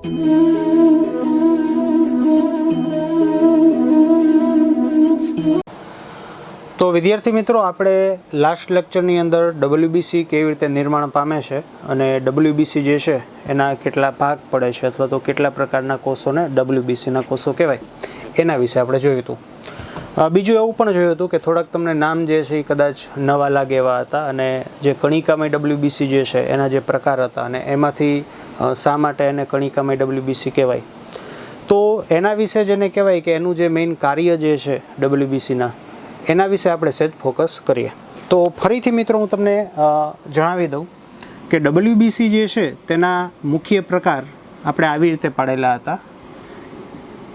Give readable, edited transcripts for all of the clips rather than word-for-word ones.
તો વિદ્યાર્થી મિત્રો, આપણે લાસ્ટ લેક્ચરની અંદર ડબલ્યુબીસી કેવી રીતે નિર્માણ પામે છે અને ડબલ્યુબીસી જે છે એના કેટલા ભાગ પડે છે અથવા તો કેટલા પ્રકારના કોષોને ડબલ્યુબીસીના કોષો કહેવાય એના વિશે આપણે જોયું હતું. બીજું એવું પણ જોયું હતું કે થોડાક તમને નામ જે છે એ કદાચ નવા લાગે એવા હતા અને જે કણિકામય ડબલ્યુબીસી જે છે એના જે પ્રકાર હતા અને એમાંથી શા માટે એને કણિકામય ડબલ્યુબીસી કહેવાય, તો એના વિશે જેને કહેવાય કે એનું જે મેઇન કાર્ય જે છે ડબલ્યુબીસીના એના વિશે આપણે સહેજ ફોકસ કરીએ. તો ફરીથી મિત્રો હું તમને જણાવી દઉં કે ડબલ્યુબીસી જે છે તેના મુખ્ય પ્રકાર આપણે આવી રીતે પાડેલા હતા: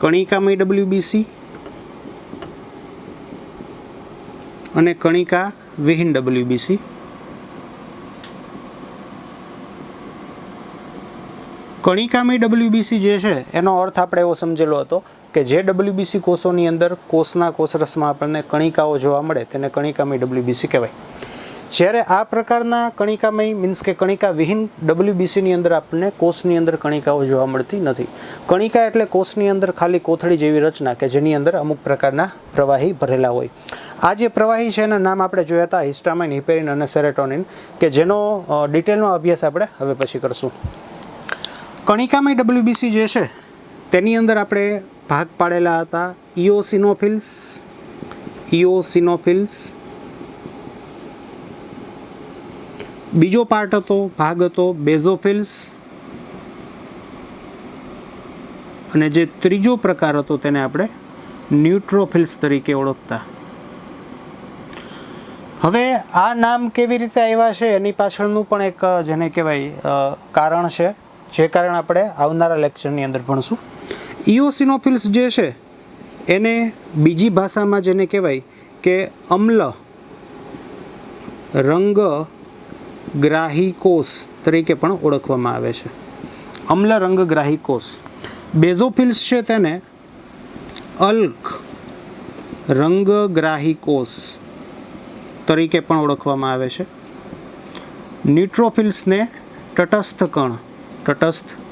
કણિકામય ડબલ્યુબીસી અને કણિકા વિહીન ડબલ્યુબીસી. કણિકામય ડબલ્યુબીસી જે છે એનો અર્થ આપણે એવો સમજેલો હતો કે જે ડબલ્યુબીસી કોષોની અંદર કોષના કોષરસમાં આપણને કણિકાઓ જોવા મળે તેને કણિકામય ડબલ્યુબીસી કહેવાય. જ્યારે આ પ્રકારના કણિકામય મીન્સ કે કણિકા વિહીન ડબલ્યુબીસીની અંદર આપણને કોષની અંદર કણિકાઓ જોવા મળતી નથી. કણિકા એટલે કોષની અંદર ખાલી કોથળી જેવી રચના કે જેની અંદર અમુક પ્રકારના પ્રવાહી ભરેલા હોય. આ જે પ્રવાહી છે એના નામ આપણે જોયા હતા હિસ્ટામાઇન, હિપેરિન અને સેરેટોનિન, કે જેનો ડિટેલમાં અભ્યાસ આપણે હવે પછી કરશું. કણિકામય ડબલ્યુબીસી જે છે તેની અંદર આપણે ભાગ પાડેલા હતા ઇઓસિનોફિલ્સ. બીજો ભાગ હતો બેઝોફિલ્સ અને જે ત્રીજો પ્રકાર હતો તેને આપણે ન્યુટ્રોફિલ્સ તરીકે ઓળખતા. હવે આ નામ કેવી રીતે આવ્યા છે એની પાછળનું પણ એક જેને કહેવાય કારણ છે, જે કારણ આપણે આવનારા લેક્ચરની અંદર ભણશું. ઇઓસિનોફિલ્સ જે છે એને બીજી ભાષામાં જેને કહેવાય કે અમ્લ રંગગ્રાહી કોષ તરીકે પણ ઓળખવામાં આવે છે. અમ્લ રંગગ્રાહી કોષ. બેઝોફિલ્સ છે તેને અલ્ક રંગગ્રાહી કોષ તરીકે પણ ઓળખવામાં આવે છે. ન્યુટ્રોફિલ્સને તટસ્થ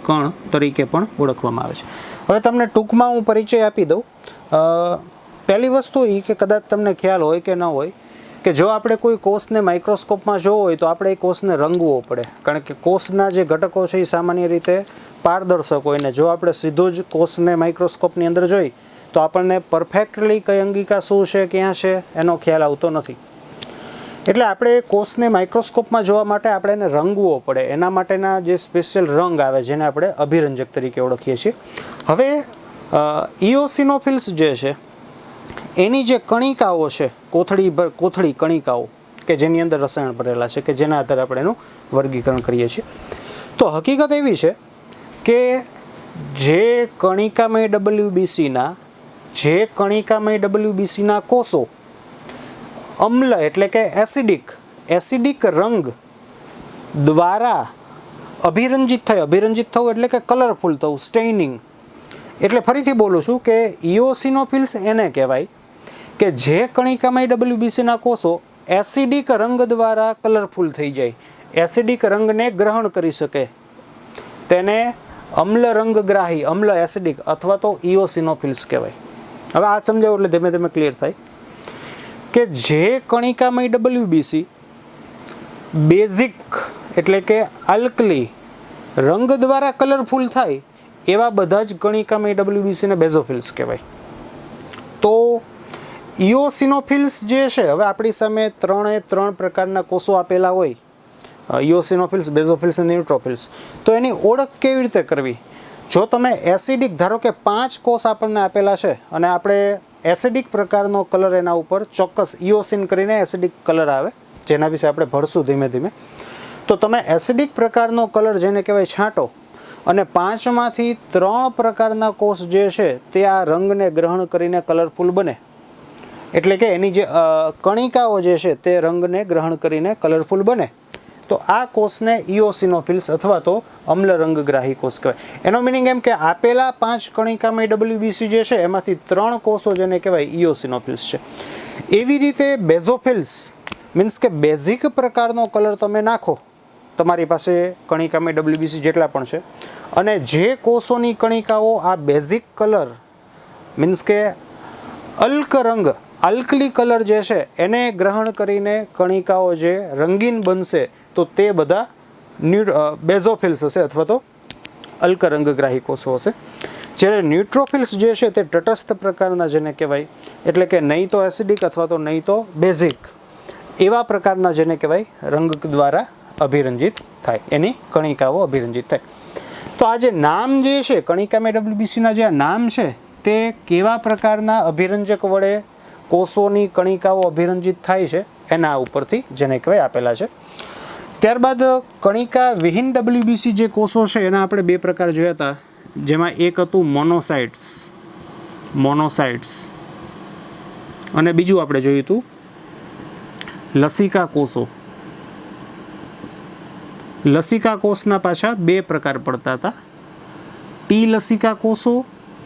કણ તરીકે પણ ઓળખવામાં આવે છે. હવે તમને ટૂંકમાં હું પરિચય આપી દઉં. પહેલી વસ્તુ એ કે કદાચ તમને ખ્યાલ હોય કે ન હોય કે જો આપણે કોઈ કોષને માઇક્રોસ્કોપમાં જોવો હોય તો આપણે એ કોષને રંગવો પડે, કારણ કે કોષના જે ઘટકો છે એ સામાન્ય રીતે પારદર્શક હોય ને જો આપણે સીધું જ કોષને માઇક્રોસ્કોપની અંદર જોઈ તો આપણને પરફેક્ટલી કઈ અંગિકા શું છે ક્યાં છે એનો ખ્યાલ આવતો નથી. એટલે આપણે કોષને માઇક્રોસ્કોપમાં જોવા માટે આપણે એને રંગવો પડે. એના માટેના જે સ્પેશિયલ રંગ આવે જેને આપણે અભિરંજક તરીકે ઓળખીએ છીએ. હવે ઇઓસિનોફિલ્સ જે છે એની જે કણિકાઓ છે, કોથળી કણિકાઓ કે જેની અંદર રસાયણ ભરેલા છે કે જેના આધારે આપણે એનું વર્ગીકરણ કરીએ છીએ. તો હકીકત એવી છે કે જે કણિકામય ડબલ્યુબીસીના કોષો અમ્લ એટલે કે એસિડિક રંગ દ્વારા અભિરંજિત થવું એટલે કે કલરફુલ થવું, સ્ટેઇનિંગ. એટલે ફરીથી બોલું છું કે ઇઓસિનોફિલ્સ એને કહેવાય કે જે કણિકામય ડબલ્યુબીસીના કોષો એસિડિક રંગ દ્વારા કલરફુલ થઈ જાય, એસિડિક રંગને ગ્રહણ કરી શકે, તેને અમ્લ રંગગ્રાહી, અમ્લ એસિડિક અથવા તો ઇઓસિનોફિલ્સ કહેવાય. હવે આ સમજાવું એટલે ધીમે ધીમે ક્લિયર થાય કે જે કણિકામય ડબલ્યુબીસી બેઝિક એટલે કે આલ્કલી રંગ દ્વારા કલરફુલ થાય એવા બધા જ કણિકામય ડબલ્યુબીસીને બેઝોફિલ્સ કહેવાય. તો ઇઓસિનોફિલ્સ જે છે, હવે આપણી સામે ત્રણ પ્રકારના કોષો આપેલા હોય, ઇઓસિનોફિલ્સ, બેઝોફિલ્સ અને ન્યુટ્રોફિલ્સ. તો એની ઓળખ કેવી રીતે કરવી? જો તમે એસિડિક, ધારો કે 5 કોષ આપણને આપેલા છે અને આપણે એસિડિક પ્રકારનો કલર એના ઉપર ચોક્કસ ઇઓસિન કરીને એસિડિક કલર આવે જેના વિશે આપણે ભણશું ધીમે ધીમે. તો તમે એસિડિક પ્રકારનો કલર જેને કહેવાય છાંટો અને 5માંથી 3 પ્રકારના કોષ જે છે તે આ રંગને ગ્રહણ કરીને કલરફુલ બને, એટલે કે એની જે કણિકાઓ જે છે તે રંગને ગ્રહણ કરીને કલરફુલ બને, તો આ કોષને ઇઓસિનોફિલ્સ અથવા તો અમ્લ રંગગ્રાહી કોષ કહેવાય. એનો મિનિંગ એમ કે આપેલા 5 કણિકામય ડબલ્યુબીસી જે છે એમાંથી 3 કોષો જેને કહેવાય ઇઓસિનોફિલ્સ છે. એવી રીતે બેઝોફિલ્સ મીન્સ કે બેઝિક પ્રકારનો કલર તમે નાખો તમારી પાસે કણિકામય WBC જેટલા પણ છે, અને જે કોષોની કણિકાઓ આ બેઝિક કલર મીન્સ કે અલ્ક રંગ આલ્કલી કલર જે છે એને ગ્રહણ કરીને કણિકાઓ જે રંગીન બનશે તો તે બધા બેઝોફિલ્સ હશે અથવા તો અલ્ક રંગગ્રાહી કોષો હશે. જ્યારે ન્યુટ્રોફિલ્સ જે છે તે તટસ્થ પ્રકારના જેને કહેવાય, એટલે કે નહીં તો એસિડિક અથવા તો નહીં તો બેઝિક એવા પ્રકારના જેને કહેવાય રંગ દ્વારા અભિરંજિત થાય, એની કણિકાઓ અભિરંજિત થાય. તો આ જે નામ જે છે કણિકામય WBCના જે આ નામ છે તે કેવા પ્રકારના અભિરંજક વડે કોષોની કણિકાઓ અભિરંજિત થાય છે એના ઉપરથી જેને કહેવાય આપેલા છે. ત્યારબાદ કણિકા વિહીન WBC જે કોષો છે એના આપણે બે પ્રકાર જોયા હતા, જેમાં એક હતું મોનોસાઇટ્સ અને બીજું આપણે જોયું હતું લસિકા કોષો. લસિકા કોષના પાછા બે પ્રકાર પડતા હતા, ટી લસિકા કોષો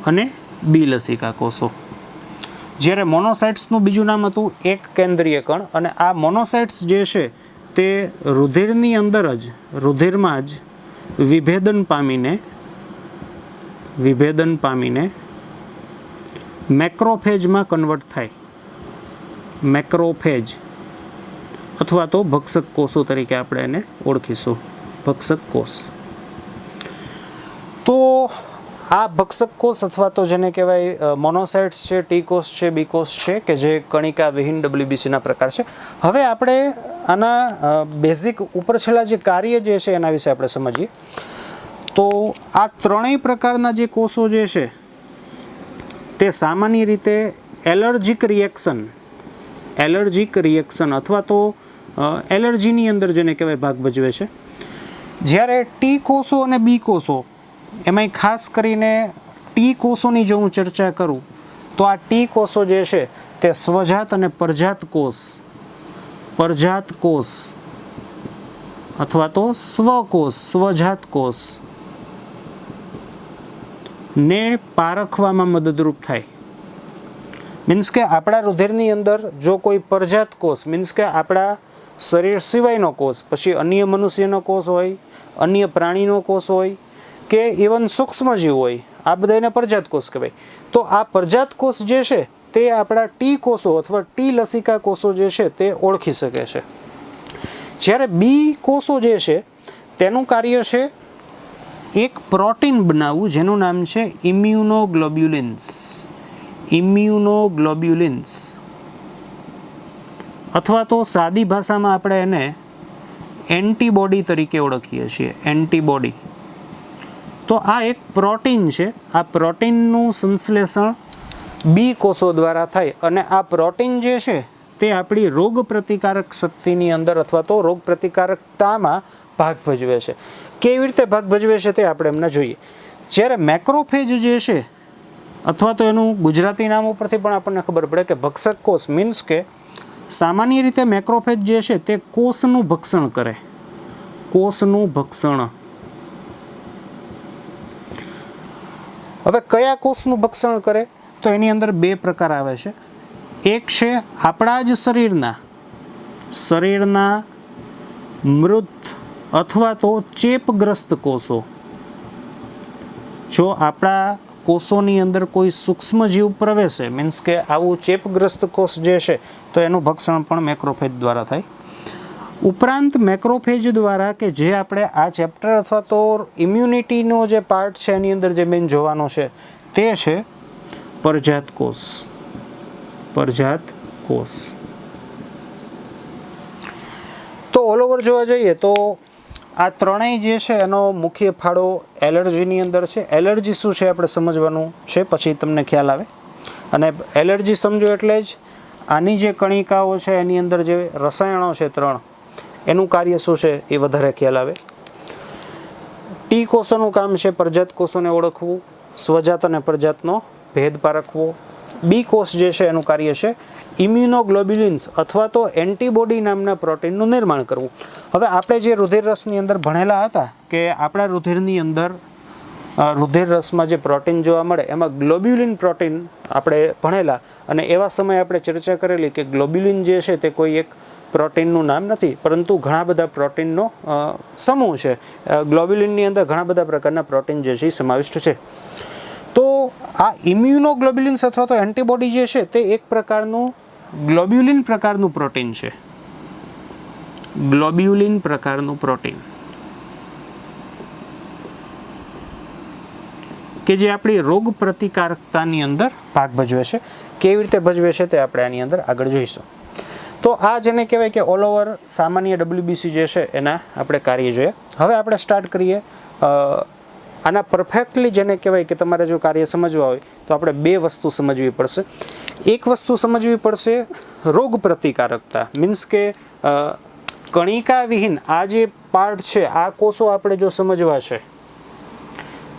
અને બી લસિકા કોષો. જ્યારે મોનોસાઇટ્સનું બીજું નામ હતું એક કેન્દ્રીય કણ, અને આ મોનોસાઇટ્સ જે છે તે રુધિરની અંદર જ રુધિરમાં જ વિભેદન પામીને મેક્રોફેજમાં કન્વર્ટ થાય, મેક્રોફેજ અથવા તો ભક્ષક કોષો તરીકે આપણે એને ઓળખીશું, ભક્ષક કોષ. તો આ ભક્ષક કોષ અથવા તો જેને કહેવાય મોનોસાઇટ્સ છે, ટી કોષ છે, બી કોષ છે કે જે કણિકા વિહીન WBCના પ્રકાર છે. હવે આપણે આના બેઝિક ઉપર છેલ્લા જે કાર્ય જે છે એના વિશે આપણે સમજીએ. તો આ ત્રણેય પ્રકારના જે કોષો જે છે તે સામાન્ય રીતે એલર્જીક રિએક્શન અથવા તો એલર્જીની અંદર જેને કહેવાય ભાગ ભજવે છે. જ્યારે ટી કોષો અને બી કોષો, એમાંય ખાસ કરીને ટી કોષોની જો હું ચર્ચા કરું તો આ ટી કોષો જે છે તે સ્વજાત અને પરજાત કોષ અથવા તો સ્વજાત કોષ ને પારખવામાં મદદરૂપ થાય. મીન્સ કે આપણા રુધિરની અંદર જો કોઈ પરજાત કોષ મીન્સ કે આપણા શરીર સિવાયનો કોષ, પછી અન્ય મનુષ્યનો કોષ હોય, અન્ય પ્રાણીનો કોષ હોય કે ઇવન સૂક્ષ્મજીવ હોય, આ બધા એને પરજાત કોષ કહેવાય. તો આ પરજાત કોષ જે છે તે આપણા ટી કોષો અથવા ટી લસિકા કોષો જે છે તે ઓળખી શકે છે. જ્યારે બી કોષો જે છે તેનું કાર્ય છે એક પ્રોટીન બનાવવું જેનું નામ છે ઇમ્યુનોગ્લોબ્યુલિન્સ અથવા તો સાદી ભાષામાં આપણે એને એન્ટીબોડી તરીકે ઓળખીએ છીએ, એન્ટીબોડી. તો આ એક પ્રોટીન છે, આ પ્રોટીનનું સંશ્લેષણ બી કોષો દ્વારા થાય, અને આ પ્રોટીન જે છે તે આપણી રોગ પ્રતિકારક શક્તિની અંદર અથવા તો રોગ પ્રતિકારકતામાં ભાગ ભજવે છે. કેવી રીતે ભાગ ભજવે છે તે આપણે એમને જોઈએ. જ્યારે મેક્રોફેજ જે છે અથવા તો એનું ગુજરાતી નામ ઉપરથી પણ આપણને ખબર પડે કે ભક્ષક કોષ, મીન્સ કે સામાન્ય રીતે મેક્રોફેજ જે છે તે કોષનું ભક્ષણ કરે, કોષનું ભક્ષણ. હવે કયા કોષનું ભક્ષણ કરે તો એની અંદર બે પ્રકાર આવે છે. એક છે આપણા જ શરીરના મૃત અથવા તો ચેપગ્રસ્ત કોષો. જો આપણા કોષોની અંદર કોઈ સૂક્ષ્મજીવ પ્રવેશે, મીન્સ કે આવું ચેપગ્રસ્ત કોષ જે છે તો એનું ભક્ષણ પણ મેક્રોફેજ દ્વારા થાય. ઉપરાંત મેક્રોફેજ દ્વારા કે જે આપણે આ ચેપ્ટર અથવા તો ઇમ્યુનિટીનો જે પાર્ટ છે એની અંદર જે મેઇન જોવાનો છે તે છે પરજાત કોષ. તો ઓલ ઓવર જોવા જઈએ તો આ ત્રણેય જે છે એનો મુખ્ય ફાળો એલર્જીની અંદર છે. એલર્જી શું છે આપણે સમજવાનું છે, પછી તમને ખ્યાલ આવે. અને એલર્જી સમજો એટલે જ આની જે કણિકાઓ છે એની અંદર જે રસાયણો છે ત્રણ, એનું કાર્ય શું છે એ વધારે ખ્યાલ આવે. ટી કોષોનું કામ છે પરજાત કોષોને ઓળખવું, સ્વજાત અને પરજાતનો ભેદ પારખવો. બી કોષ જે છે એનું કાર્ય છે ઇમ્યુનોગ્લોબ્યુલિન્સ અથવા તો એન્ટીબોડી નામના પ્રોટીનનું નિર્માણ કરવું. હવે આપણે જે રુધિર રસની અંદર ભણેલા હતા કે આપણા રુધિરની અંદર રુધિર રસમાં જે પ્રોટીન જોવા મળે એમાં ગ્લોબ્યુલિન પ્રોટીન આપણે ભણેલા, અને એવા સમયે આપણે ચર્ચા કરેલી કે ગ્લોબ્યુલિન જે છે તે કોઈ એક પ્રોટીનનું નામ નથી, પરંતુ ઘણા બધા પ્રોટીનનો સમૂહ છે. ગ્લોબ્યુલિનની અંદર ઘણા બધા પ્રકારના પ્રોટીન જે છે એ સમાવિષ્ટ છે. તો આ ઇમ્યુનોગ્લોબ્યુલિન્સ અથવા તો એન્ટીબોડી જે છે તે એક પ્રકારનું ગ્લોબ્યુલિન પ્રકારનું પ્રોટીન છે. ગ્લોબ્યુલિન પ્રકારનું પ્રોટીન કે જે આપણી રોગ પ્રતિકારકતાની અંદર ભાગ ભજવે છે. કેવી રીતે ભજવે છે તે આપણે આની અંદર આગળ જોઈશું. તો આ જેને કહેવાય કે ઓલ ઓવર સામાન્ય WBC જે છે એના આપણે કાર્ય જોઈએ. હવે આપણે સ્ટાર્ટ કરીએ. આના પરફેક્ટલી જેને કહેવાય કે તમારે જો કાર્ય સમજવા હોય તો આપણે બે વસ્તુ સમજવી પડશે. એક વસ્તુ સમજવી પડશે રોગ પ્રતિકારકતા, મીન્સ કે કણિકા વિહીન આ જે પાર્ટ છે, આ કોષો આપણે જો સમજવા છે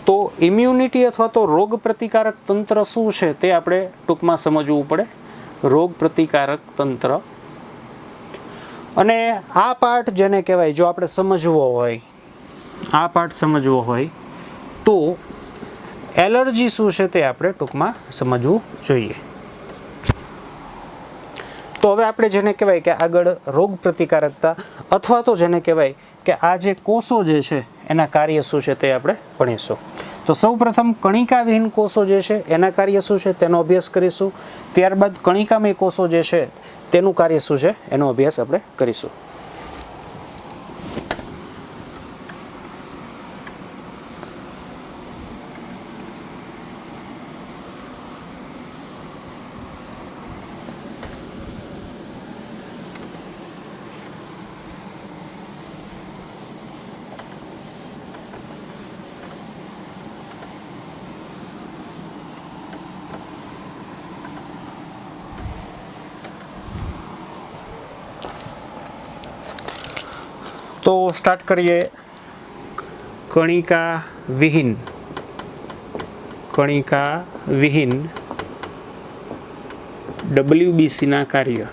તો ઇમ્યુનિટી અથવા તો રોગ પ્રતિકારક તંત્ર શું છે તે આપણે ટૂંકમાં સમજવું પડે. રોગ પ્રતિકારક તંત્ર, અને આ પાર્ટ જેને કહેવાય જો આપણે સમજવો હોય, આ પાર્ટ સમજવો હોય તો એલર્જી શું છે તે આપણે ટૂંકમાં સમજવું જોઈએ. તો હવે આપણે જેને કહેવાય કે આગળ રોગ પ્રતિકારકતા અથવા તો જેને કહેવાય કે આ જે કોષો જે છે એના કાર્ય શું છે તે આપણે ભણીશું. તો સૌપ્રથમ કણિકાવિહીન કોષો જે છે એના કાર્ય શું છે તેનો અભ્યાસ કરીશું. ત્યારબાદ કણિકામય કોષો જે છે તેનું કાર્ય શું છે એનો અભ્યાસ આપણે કરીશું. તો સ્ટાર્ટ કરીએ. કણિકા વિહીન WBCના કાર્ય.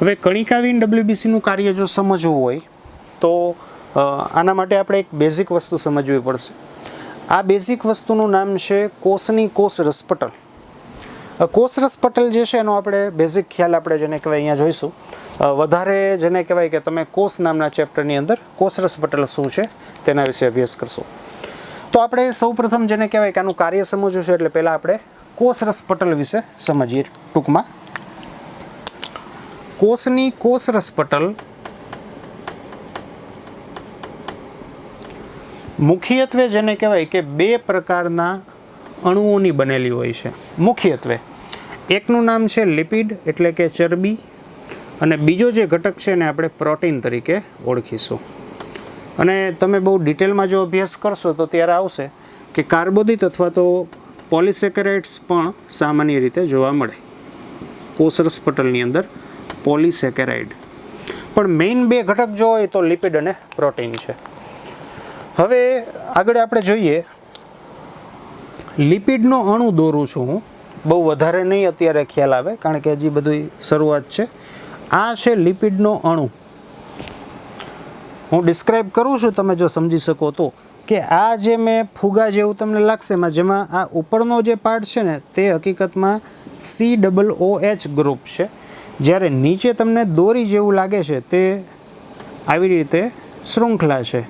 હવે કણિકાવિહીન WBCનું કાર્ય જો સમજવું હોય તો આના માટે આપણે એક બેઝિક વસ્તુ સમજવી પડશે. આ બેઝિક વસ્તુનું નામ છે કોષની કોષ રસપટલ. કોષ રસપટલ જે છે એનો આપણે બેઝિક ખ્યાલ આપણે જેને કહેવાય અહીંયા જોઈશું. વધારે જેને કહેવાય કે તમે કોષ નામના ચેપ્ટરની અંદર કોષ રસપટલ શું છે તેના વિશે અભ્યાસ કરશો. તો આપણે સૌપ્રથમ જેને કહેવાય કે આનું કાર્ય સમજવું છે એટલે પહેલાં આપણે કોષ રસપટલ વિશે સમજીએ ટૂંકમાં. કોષની કોષ રસપટલ મુખ્યત્વે જેને કહેવાય કે બે પ્રકારના અણુઓની બનેલી હોય છે. મુખ્યત્વે એકનું નામ છે લિપિડ એટલે કે ચરબી, અને બીજો જે ઘટક છે એને આપણે પ્રોટીન તરીકે ઓળખીશું. અને તમે બહુ ડિટેલમાં જો અભ્યાસ કરશો તો ત્યારે આવશે કે કાર્બોદિત અથવા તો પોલિસેકેરાઇડ્સ પણ સામાન્ય રીતે જોવા મળે કોષ રસપટલની અંદર. પોલિસેકેરાઇડ પણ મેઇન બે ઘટક જો હોય તો લિપિડ અને પ્રોટીન છે. હવે આગળ આપણે જોઈએ. લિપિડનો અણુ દોરું છું હું, બહુ વધારે નહીં અત્યારે ખ્યાલ આવે કારણ કે હજી બધું શરૂઆત છે. આ છે લિપિડનો અણુ. હું ડિસ્ક્રાઇબ કરું છું, તમે જો સમજી શકો તો, કે આ જે મેં ફુગા જેવું તમને લાગશે જેમાં આ ઉપરનો જે પાર્ટ છે ને તે હકીકતમાં COOH ગ્રુપ છે, જ્યારે નીચે તમને દોરી જેવું લાગે છે તે આવી રીતે શૃંખલા છે,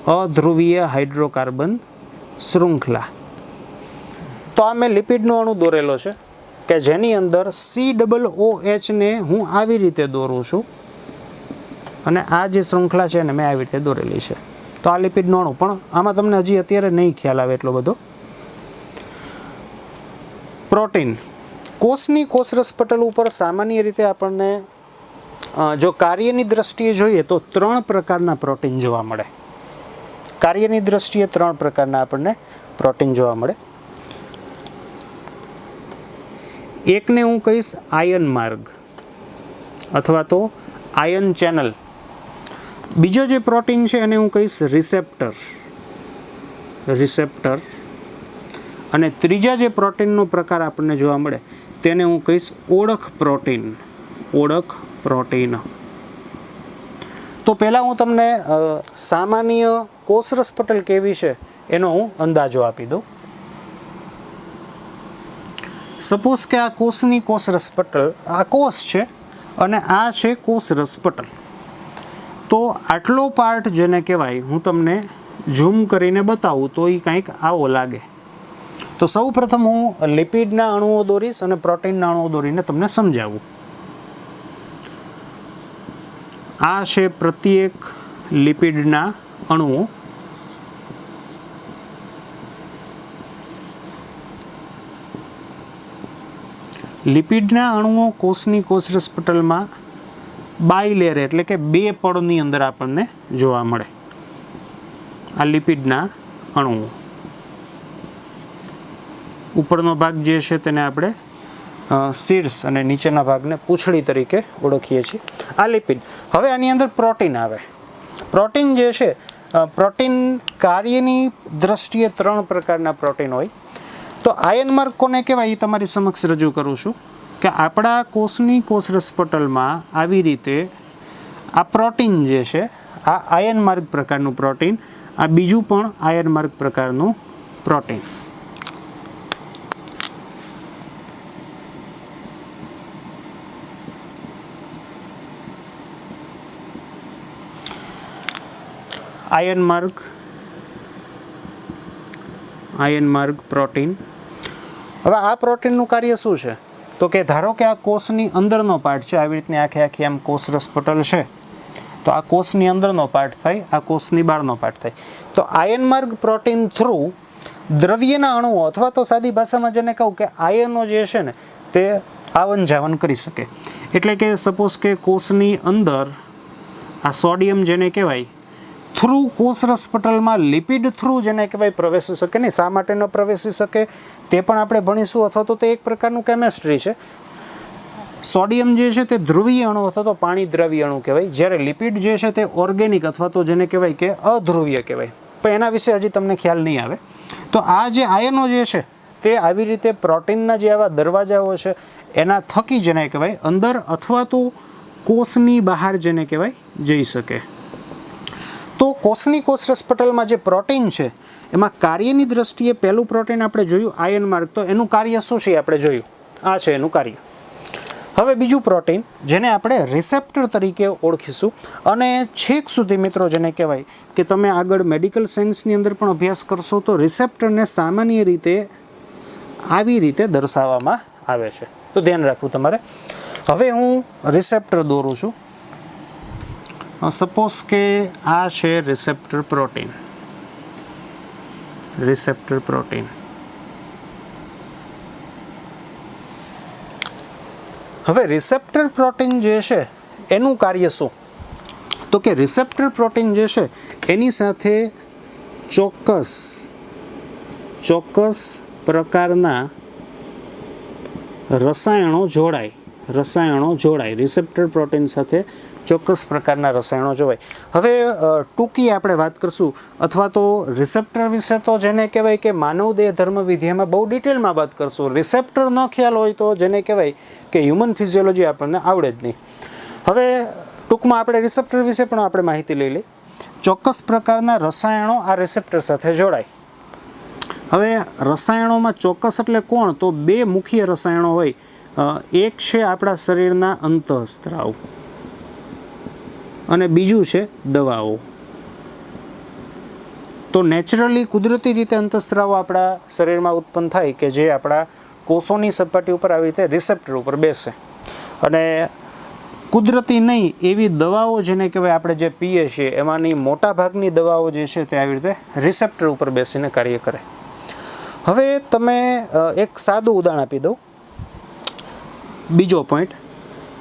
અધ્રુવીય હાઇડ્રોકાર્બન શૃંખલા. તો આ મેં લિપિડનો અણુ દોરેલો છે કે જેની અંદર COOH ને હું આવી રીતે દોરું છું, અને આ જે શૃંખલા છે ને મેં આવી રીતે દોરેલી છે. તો આ લિપિડનો અણુ, પણ આમાં તમને હજી અત્યારે નહીં ખ્યાલ આવે એટલો બધો. પ્રોટીન. કોષની કોષ રસપટલ ઉપર સામાન્ય રીતે આપણને જો કાર્યની દ્રષ્ટિએ જોઈએ તો 3 પ્રકારના પ્રોટીન જોવા મળે. કાર્યની દ્રષ્ટિએ 3 પ્રકારના આપણને પ્રોટીન જોવા મળે. એકને હું કહીશ આયન માર્ગ અથવા તો આયન ચેનલ. બીજો જે પ્રોટીન છે એને હું કહીશ રિસેપ્ટર. અને ત્રીજા જે પ્રોટીનનો પ્રકાર આપણને જોવા મળે તેને હું કહીશ ઓળખ પ્રોટીન. તો પહેલાં હું તમને સામાન્ય કોષ રસપટલ કેવી છે એનો હું અંદાજો આપી દઉં. સપોઝ કે આ કોષની કોષરસ પટલ, આ કોષ છે અને આ છે કોષરસ પટલ. તો આટલો પાર્ટ જેને કહેવાય, હું તમને ઝૂમ કરીને બતાવું તો એ કંઈક આવો લાગે. તો સૌ પ્રથમ હું લિપિડના અણુઓ દોરીશ અને પ્રોટીનના અણુઓ દોરીને તમને સમજાવું. આ છે પ્રત્યેક લિપિડના અણુઓ. લિપિડના અણુઓ કોષની કોષરસ પટલમાં બાયલેયર એટલે કે બે પડની અંદર આપણને જોવા મળે. આ લિપિડના અણુઓ. ઉપરનો ભાગ જે છે તેને આપણે શીર્ષ અને નીચેના ભાગને પૂંછડી તરીકે ઓળખીએ છીએ. આ લિપિડ. હવે આની અંદર પ્રોટીન આવે. પ્રોટીન જે છે, પ્રોટીન કાર્યની દ્રષ્ટિએ 3 પ્રકારના પ્રોટીન હોય. તો આયન માર્ગ કોને કહેવાય એ તમારી સમક્ષ રજૂ કરું છું કે આપણા કોષની કોષરસ પટલમાં આવી રીતે આ પ્રોટીન જે છે, આ આયન માર્ગ પ્રકારનું પ્રોટીન, આ બીજું પણ આયન માર્ગ પ્રકારનું પ્રોટીન. આયન માર્ગ પ્રોટીન. હવે આ પ્રોટીનનું કાર્ય શું છે? તો કે ધારો કે આ કોષની અંદરનો પાર્ટ છે, આવી રીતની આખી આમ કોષરસ પટલ છે, તો આ કોષની અંદરનો પાર્ટ થાય, આ કોષની બહારનો પાર્ટ થાય. તો આયન માર્ગ પ્રોટીન થ્રુ દ્રવ્યના અણુઓ અથવા તો સાદી ભાષામાં જેને કહું કે આયનો જે છે ને તે આવન જાવન કરી શકે. એટલે કે સપોઝ કે કોષની અંદર આ સોડિયમ જેને કહેવાય થ્રુ કોષરસ પટલમાં લિપિડ થ્રુ જેને કહેવાય પ્રવેશી શકે. નહીં, શા માટે ન પ્રવેશી શકે તે પણ આપણે ભણીશું, અથવા તો તે એક પ્રકારનું કેમેસ્ટ્રી છે. સોડિયમ જે છે તે ધ્રુવીય અણુ અથવા તો પાણી દ્રવ્ય અણુ કહેવાય, જ્યારે લિપિડ જે છે તે ઓર્ગેનિક અથવા તો જેને કહેવાય કે અધ્રુવીય કહેવાય. પણ એના વિશે હજી તમને ખ્યાલ નહીં આવે. તો આ જે આયનો જે છે તે આવી રીતે પ્રોટીનના જે આવા દરવાજાઓ છે એના થકી જેને કહેવાય અંદર અથવા તો કોષની બહાર જેને કહેવાય જઈ શકે. તો કોષની કોષરસ પટલમાં જે પ્રોટીન છે એમાં કાર્યની દ્રષ્ટિએ પહેલું પ્રોટીન આપણે જોયું આયન માર્ગ. તો એનું કાર્ય શું છે આપણે જોયું, આ છે એનું કાર્ય. હવે બીજું પ્રોટીન જેને આપણે રિસેપ્ટર તરીકે ઓળખીશું. અને છેક સુધી મિત્રો જેને કહેવાય કે તમે આગળ મેડિકલ સાયન્સની અંદર પણ અભ્યાસ કરશો તો રિસેપ્ટરને સામાન્ય રીતે આવી રીતે દર્શાવવામાં આવે છે. તો ધ્યાન રાખવું તમારે. હવે હું રિસેપ્ટર દોરું છું. સપોઝ કે આ છે રિસેપ્ટર પ્રોટીન. હવે રિસેપ્ટર પ્રોટીન જે છે એનું કાર્ય શું? તો કે રિસેપ્ટર પ્રોટીન જે છે એની સાથે ચોક્કસ પ્રકારના રસાયણો જોડાય. રિસેપ્ટર પ્રોટીન સાથે ચોક્કસ પ્રકારના રસાયણો જોવાય. હવે ટૂંકી આપણે વાત કરશું, અથવા તો રિસેપ્ટર વિશે તો જેને કહેવાય કે માનવ દેહ ધર્મ વિદ્યામાં બહુ ડિટેલમાં વાત કરશું. રિસેપ્ટર ન ખ્યાલ હોય તો જેને કહેવાય કે હ્યુમન ફિઝિયોલોજી આપણને આવડે જ નહીં. હવે ટૂંકમાં આપણે રિસેપ્ટર વિશે પણ આપણે માહિતી લઈ લઈએ. ચોક્કસ પ્રકારના રસાયણો આ રિસેપ્ટર સાથે જોડાય. હવે રસાયણોમાં ચોક્કસ એટલે કોણ? તો 2 મુખ્ય રસાયણો હોય. એક છે આપણા શરીરના અંતઃસ્ત્રાવ અને બીજું છે દવાઓ. તો નેચરલી કુદરતી રીતે અંતઃસ્ત્રાવો આપણા શરીરમાં ઉત્પન્ન થાય કે જે આપણા કોષોની સપાટી ઉપર આવી રીતે રિસેપ્ટર ઉપર બેસે. અને કુદરતી નહીં એવી દવાઓ જેને કહેવાય આપણે જે પીએ છીએ એમાંની મોટા ભાગની દવાઓ જે છે તે આવી રીતે રિસેપ્ટર ઉપર બેસીને કાર્ય કરે. હવે તમે એક સાદું ઉદાહરણ આપી દઉં. બીજો પોઈન્ટ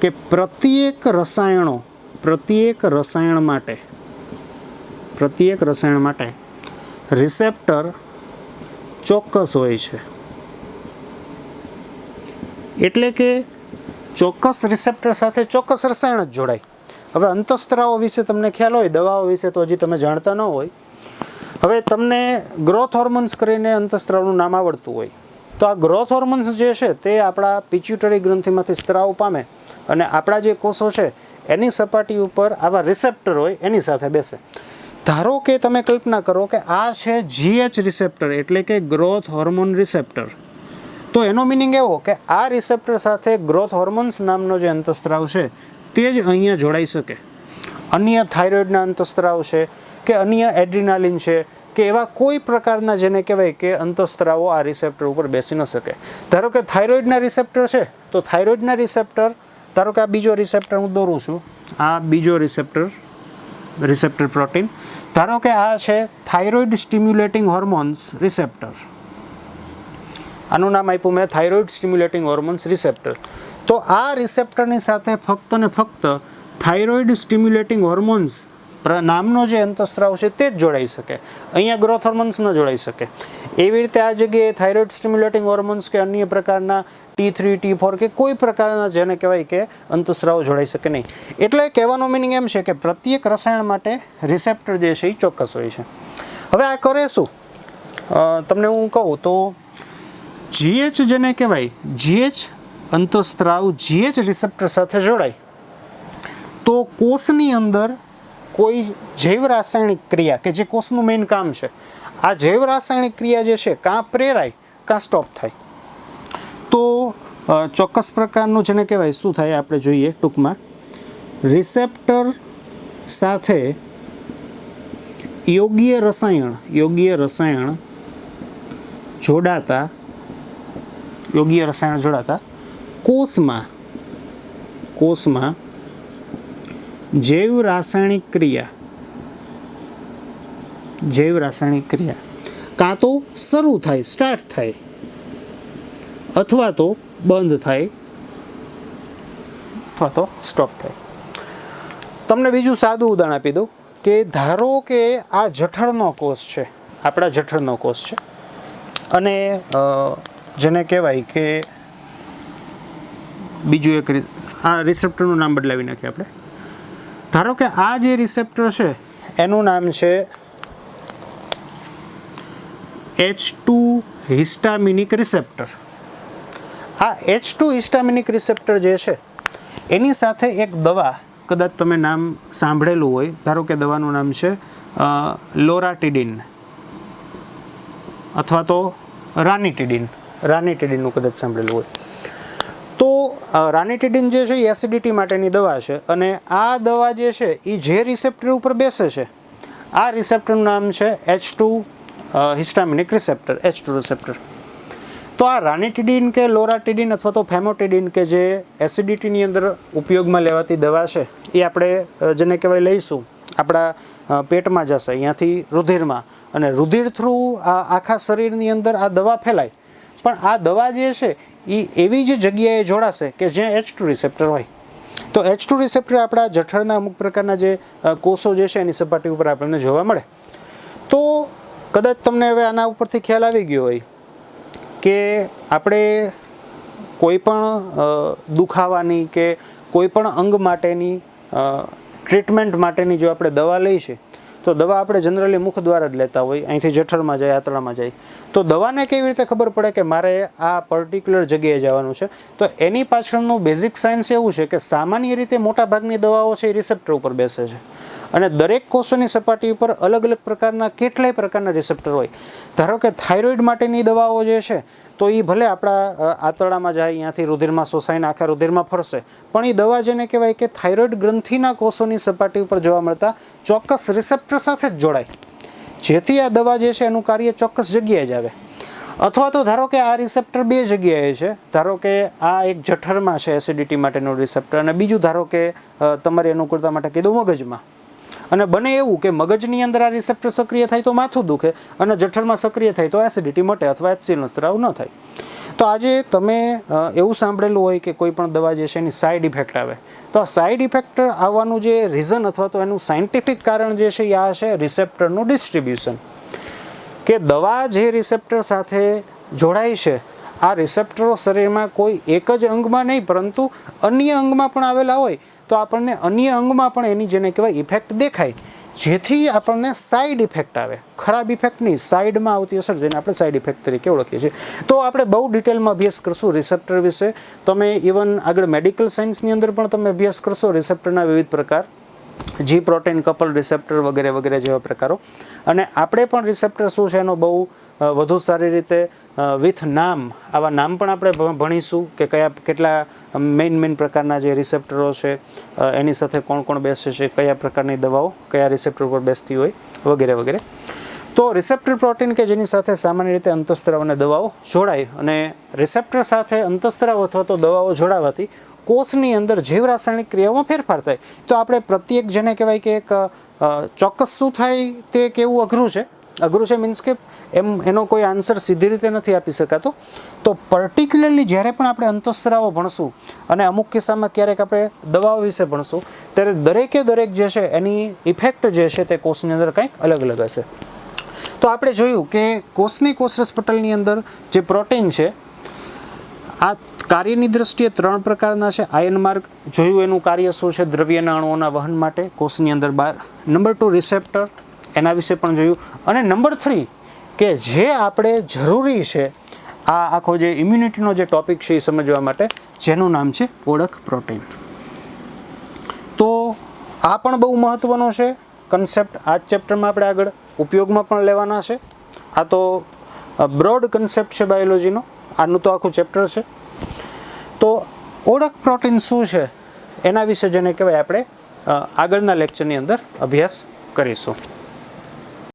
કે પ્રત્યેક રસાયણ માટે રિસેપ્ટર ચોક્કસ હોય છે. એટલે કે ચોક્કસ રિસેપ્ટર સાથે ચોક્કસ રસાયણ જ જોડાય. હવે અંતઃસ્ત્રાવો વિશે તમને ખ્યાલ હોય, દવાઓ વિશે તો હજી તમે જાણતા ન હોય. હવે તમને ગ્રોથ હોર્મોન્સ કરીને અંતઃસ્ત્રાવનું નામ આવડતું હોય તો આ ગ્રોથ હોર્મોન્સ જે છે તે આપણા પિચ્યુટરી ગ્રંથિમાંથી સ્ત્રાવ પામે અને આપણા જે કોષો છે એની સપાટી ઉપર આવા રિસેપ્ટર હોય એની સાથે બેસે. ધારો કે તમે કલ્પના કરો કે આ છે GH રિસેપ્ટર એટલે કે ગ્રોથ હોર્મોન રિસેપ્ટર તો એનો મિનિંગ એવો કે આ રિસેપ્ટર સાથે ગ્રોથ હોર્મોન્સ નામનો જે અંતઃસ્ત્રાવ છે તે જ અહીંયા જોડાઈ શકે. અન્ય થાઇરોઇડના અંતઃસ્ત્રાવ છે કે અન્ય એડ્રિનાલિન છે કે એવા કોઈ પ્રકારના જેને કહેવાય કે અંતઃસ્ત્રાવો આ રિસેપ્ટર ઉપર બેસી ન શકે. ધારો કે થાઇરોઇડના રિસેપ્ટર છે તો થાઇરોઇડના રિસેપ્ટર, ધારો કે આ બીજો રિસેપ્ટર હું દોરું છું, આ બીજો રિસેપ્ટર પ્રોટીન, ધારો કે આ છે થાઇરોઇડ સ્ટિમ્યુલેટિંગ હોર્મોન્સ રિસેપ્ટર. આનું નામ આપ્યું મેં થાઇરોઇડ સ્ટિમ્યુલેટિંગ હોર્મોન્સ રિસેપ્ટર. તો આ રિસેપ્ટરની સાથે ફક્ત ને ફક્ત થાઇરોઇડ સ્ટિમ્યુલેટિંગ હોર્મોન્સ નામનો જે અંતઃસ્ત્રાવ છે તે જ જોડાઈ શકે. અહીંયા ગ્રોથ હોર્મોન્સ ન જોડાઈ શકે. એવી રીતે આ જગ્યાએ થાઇરોઇડ સ્ટિમ્યુલેટિંગ હોર્મોન્સ કે અન્ય પ્રકારના T3, T4 કે કોઈ પ્રકારના જેને કહેવાય કે અંતઃસ્ત્રાવો જોડાઈ શકે નહીં. એટલે કહેવાનો મિનિંગ એમ છે કે પ્રત્યેક રસાયણ માટે રિસેપ્ટર જે છે એ ચોક્કસ હોય છે. હવે આ કરે શું? તમને હું કહું તો GH જેને કહેવાય, GH અંતઃસ્ત્રાવ GH રિસેપ્ટર સાથે જોડાય તો કોષની અંદર કોઈ જૈવ રાસાયણિક ક્રિયા કે જે કોષનું મેઇન કામ છે, આ જૈવ રાસાયણિક ક્રિયા જે છે કાં પ્રેરાય કાં સ્ટોપ થાય. તો ચોક્કસ પ્રકારનું જેને કહેવાય શું થાય આપણે જોઈએ ટૂંકમાં. રિસેપ્ટર સાથે યોગ્ય રસાયણ જોડાતા કોષમાં જૈવ રાસાયણિક ક્રિયા કાં તો શરૂ થાય, સ્ટાર્ટ થાય, અથવા તો બંધ થાય, અથવા તો સ્ટોપ થાય. તમને બીજું સાદું ઉદાહરણ આપી દઉં કે ધારો કે આ જઠરનો કોષ છે, આપણા જઠરનો કોષ છે, અને જેને કહેવાય કે બીજું એક આ રિસેપ્ટરનું નામ બદલાવી નાખીએ આપણે. ધારો કે આ જે રિસેપ્ટર છે એનું નામ છે H2 હિસ્ટામિનિક રિસેપ્ટર. આ H2 હિસ્ટામિનિક રિસેપ્ટર જે છે એની સાથે એક દવા, કદાચ તમે નામ સાંભળેલું હોય, ધારો કે દવાનું નામ છે લોરાટિડિન અથવા તો રાનિટિડિનનું કદાચ સાંભળેલું હોય. તો રાનિટિડિન જે છે એ એસિડિટી માટેની દવા છે, અને આ દવા જે છે એ જે રિસેપ્ટર ઉપર બેસે છે, આ રિસેપ્ટરનું નામ છે H2 હિસ્ટામિનિક રિસેપ્ટર, H2 રિસેપ્ટર. તો આ રાનિટિડિન કે લોરાટિડિન અથવા તો ફેમોટિડિન કે જે એસિડિટીની અંદર ઉપયોગમાં લેવાતી દવા છે એ આપણે જેને કહેવાય લઈશું, આપણા પેટમાં જશે, અહીંયાથી રુધિરમાં, અને રુધિર થ્રુ આખા શરીરની અંદર આ દવા ફેલાય. પણ આ દવા જે છે એ એવી જ જગ્યાએ જોડાશે કે જ્યાં H2 રિસેપ્ટર હોય. તો H2 રિસેપ્ટર આપણા જઠરના અમુક પ્રકારના જે કોષો જે છે એની સપાટી ઉપર આપણને જોવા મળે. તો કદાચ તમને હવે આના ઉપરથી ખ્યાલ આવી ગયો હોય કે આપણે કોઈ પણ દુખાવાની કે કોઈ પણ અંગ માટેની ટ્રીટમેન્ટ માટેની જો આપણે દવા લઈ છે તો દવા આપણે જનરલી મુખ દ્વારા જ લેતા હોય, અહીંથી જઠરમાં જાય, આંતરડામાં જાય. તો દવાને કેવી રીતે ખબર પડે કે મારે આ પર્ટિક્યુલર જગ્યાએ જવાનું છે? તો એની પાછળનું બેઝિક સાયન્સ એવું છે કે સામાન્ય રીતે મોટાભાગની દવાઓ છે એ રિસેપ્ટર ઉપર બેસે છે, અને દરેક કોષોની સપાટી ઉપર અલગ અલગ પ્રકારના કેટલાય પ્રકારના રિસેપ્ટર હોય. ધારો કે થાઇરોઇડ માટેની દવાઓ જે છે તો એ ભલે આપણા આંતરડામાં જાય, અહીંયાથી રુધિરમાં શોષાઈને આખા રુધિરમાં ફરશે, પણ એ દવા જેને કહેવાય કે થાઇરોઇડ ગ્રંથિના કોષોની સપાટી ઉપર જોવા મળતા ચોક્કસ રિસેપ્ટર સાથે જ જોડાય, જેથી આ દવા જે છે એનું કાર્ય ચોક્કસ જગ્યાએ જ આવે. અથવા તો ધારો કે આ રિસેપ્ટર બે જગ્યાએ છે, ધારો કે આ એક જઠરમાં છે એસિડિટી માટેનું રિસેપ્ટર, અને બીજું ધારો કે તમારી અનુકૂળતા માટે કીધું મગજમાં. અને બને એવું કે મગજની અંદર આ રિસેપ્ટર સક્રિય થાય તો માથું દુખે, અને જઠરમાં સક્રિય થાય તો એસિડિટી મટે અથવા HCl નો સ્ત્રાવ ન થાય. તો આજે તમે એવું સાંભળેલું હોય કે કોઈ પણ દવા જે છે એની સાઇડ ઇફેક્ટ આવે, તો આ સાઇડ ઇફેક્ટ આવવાનું જે રીઝન અથવા તો એનું સાયન્ટિફિક કારણ જે છે એ આ છે રિસેપ્ટરનું ડિસ્ટ્રીબ્યુશન. કે દવા જે રિસેપ્ટર સાથે જોડાય છે, આ રિસેપ્ટરો શરીરમાં કોઈ એક જ અંગમાં નહીં પરંતુ અન્ય અંગમાં પણ આવેલા હોય, તો આપણને અન્ય અંગમાં પણ એની જેને કહેવાય ઇફેક્ટ દેખાય, જેથી આપણને સાઇડ ઇફેક્ટ આવે. ખરાબ ઇફેક્ટ નહીં, સાઇડમાં આવતી અસર જેને આપણે સાઇડ ઇફેક્ટ તરીકે ઓળખીએ છીએ. તો આપણે બહુ ડિટેલમાં અભ્યાસ કરશું રિસેપ્ટર વિશે. તમે ઇવન આગળ મેડિકલ સાયન્સની અંદર પણ તમે અભ્યાસ કરશો રિસેપ્ટરના વિવિધ પ્રકાર, G પ્રોટીન કપલ રિસેપ્ટર વગેરે વગેરે જેવા પ્રકારો. અને આપણે પણ રિસેપ્ટર શું છે એનો બહુ વધુ સારી રીતે વિથ નામ, આવા નામ પણ આપણે ભણીશું કે કેટલા મેઇન પ્રકારના જે રિસેપ્ટરો છે એની સાથે કોણ કોણ બેસે છે, કયા પ્રકારની દવાઓ કયા રિસેપ્ટર પર બેસતી હોય વગેરે વગેરે. તો રિસેપ્ટર પ્રોટીન કે જેની સાથે સામાન્ય રીતે અંતઃસ્ત્રાવ અને દવાઓ જોડાય, અને રિસેપ્ટર સાથે અંતઃસ્ત્રાવ અથવા તો દવાઓ જોડાવાથી કોષની અંદર જીવ રાસાયણિક ક્રિયાઓમાં ફેરફાર થાય. તો આપણે પ્રત્યેક જેને કહેવાય કે એક ચોક્કસ શું થાય તે કહેવું અઘરું છે મીન્સ કે એનો કોઈ આન્સર સીધી રીતે નથી આપી શકાતો. તો પર્ટિક્યુલરલી જ્યારે પણ આપણે અંતઃસ્ત્રાવો ભણશું અને અમુક કિસ્સામાં ક્યારેક આપણે દવાઓ વિશે ભણશું, ત્યારે દરેક જે છે એની ઇફેક્ટ જે છે તે કોષની અંદર કંઈક અલગ અલગ હશે. તો આપણે જોયું કે કોષની કોષરસ પટલની અંદર જે પ્રોટીન છે આ કાર્યની દ્રષ્ટિએ 3 પ્રકારના છે. આયન માર્ગ જોયું, એનું કાર્ય શું છે, દ્રવ્યના અણુઓના વહન માટે કોષની અંદર બહાર. નંબર 2 રિસેપ્ટર, એના વિશે પણ જોયું. અને નંબર 3 કે જે આપણે જરૂરી છે આ આખો જે ઇમ્યુનિટીનો જે ટોપિક છે એ સમજવા માટે, જેનું નામ છે ઓળખ પ્રોટીન. તો આ પણ બહુ મહત્ત્વનો છે કન્સેપ્ટ. આ જ ચેપ્ટરમાં આપણે આગળ ઉપયોગમાં પણ લેવાના છે. આ તો બ્રોડ કન્સેપ્ટ છે બાયોલોજીનો, આનું તો આખું ચેપ્ટર છે. તો ઓળખ પ્રોટીન શું છે એના વિશે જેને કહેવાય આપણે આગળના લેક્ચરની અંદર અભ્યાસ કરીશું.